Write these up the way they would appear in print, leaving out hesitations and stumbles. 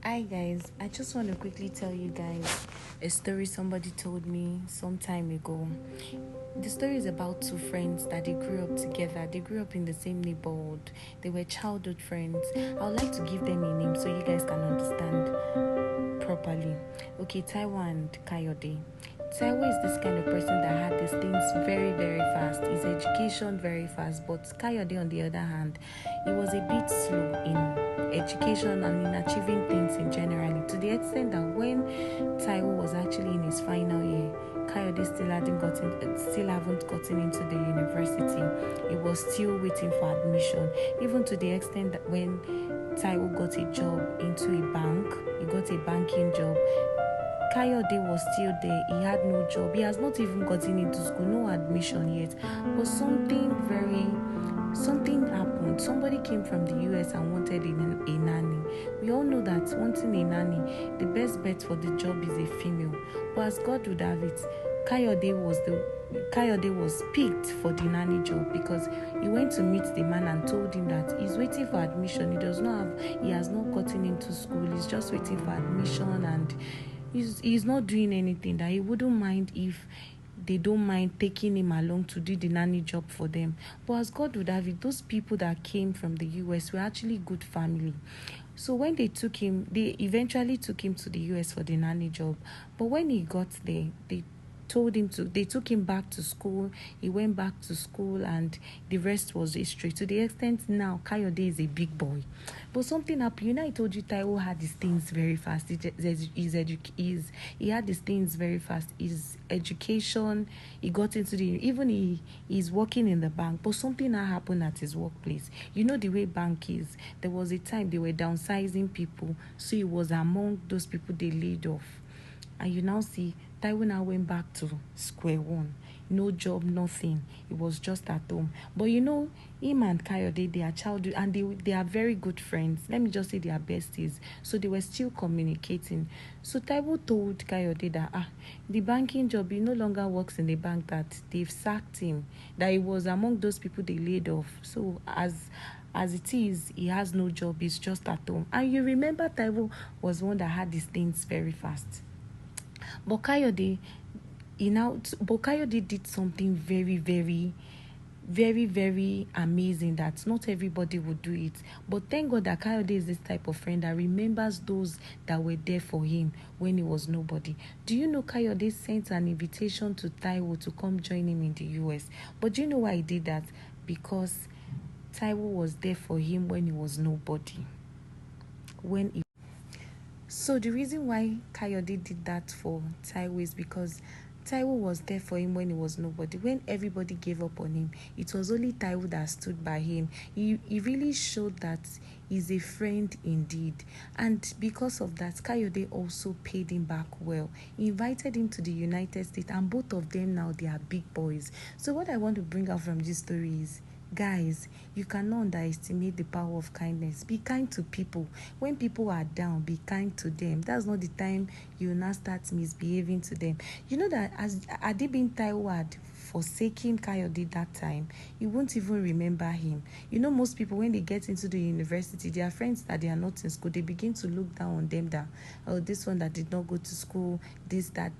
Hi guys, I just want to quickly tell you guys a story somebody told me some time ago. The story is about two friends that they grew up together. They grew up in the same neighborhood. They were childhood friends. I would like to give them a name so you guys can understand properly. Okay, Taiwo and Kayode. Taiwo is this kind of person that had these things very, very fast. His education very fast. But Kayode, on the other hand, he was a bit slow in education and in achieving things in generally. To the extent that when Taiwo was actually in his final year, Kayode still haven't gotten into the university. He was still waiting for admission. Even to the extent that when Taiwo got a job into a bank, he got a banking job. Kayode was still there. He had no job. He has not even gotten into school, no admission yet. But something happened. Somebody came from the US and wanted a nanny. We all know that wanting a nanny, the best bet for the job is a female. But as God would have it, Kayode was picked for the nanny job because he went to meet the man and told him that he's waiting for admission. He has not gotten into school. He's just waiting for admission and he's not doing anything, that he wouldn't mind if they don't mind taking him along to do the nanny job for them. But as God would have it, those people that came from the US were actually good family. So when they eventually took him to the US for the nanny job. But when he got there, they took him back to school. He went back to school and the rest was history. To the extent now, Kayode is a big boy. But something happened. I told you Taiwo had these things very fast. He had these things very fast. His education, he got into he's working in the bank. But something now happened at his workplace. You know the way bank is. There was a time they were downsizing people. So he was among those people they laid off. And you now see Taiwo now went back to square one. No job, nothing. He was just at home. But him and Kayode, they are childhood and they are very good friends. Let me just say they are besties. So they were still communicating. So Taiwo told Kayode that the banking job, he no longer works in the bank, that they've sacked him, that he was among those people they laid off. So as it is, he has no job, he's just at home. And you remember Taiwo was one that had these things very fast. But Kayode did something very, very, very, very amazing that not everybody would do it. But thank God that Kayode is this type of friend that remembers those that were there for him when he was nobody. Do you know Kayode sent an invitation to Taiwo to come join him in the US? But do you know why he did that? Because Taiwo was there for him when he was nobody. So the reason why Kayode did that for Taiwo is because Taiwo was there for him when he was nobody. When everybody gave up on him, it was only Taiwo that stood by him. He really showed that he's a friend indeed. And because of that, Kayode also paid him back well. He invited him to the United States, and both of them now, they are big boys. So what I want to bring out from this story is, guys, you cannot underestimate the power of kindness. Be kind to people. When people are down, be kind to them. That's not the time you now start misbehaving to them. You know that as Adibin Taiwo had forsaken Kayode that time, you won't even remember him. You know, most people, when they get into the university, their friends that they are not in school, they begin to look down on them that, oh, this one that did not go to school, this, that.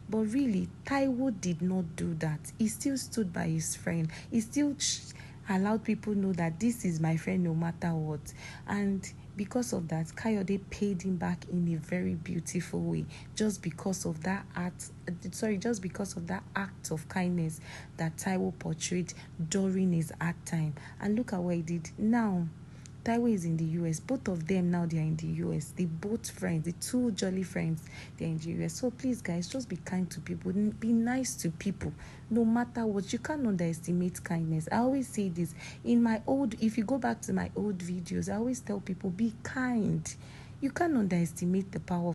But really, Taiwo did not do that. He still stood by his friend. He still allowed people know that this is my friend no matter what. And because of that, Kayode paid him back in a very beautiful way, just because of that act of kindness that Taiwo portrayed during his hard time. And look at what he did. Now Taiwo is in the US. Both of them now, they are in the US. They both friends, the two jolly friends, they're in the US. So please, guys, just be kind to people. Be nice to people. No matter what, you can't underestimate kindness. I always say this. If you go back to my old videos, I always tell people, be kind. You can't underestimate the power of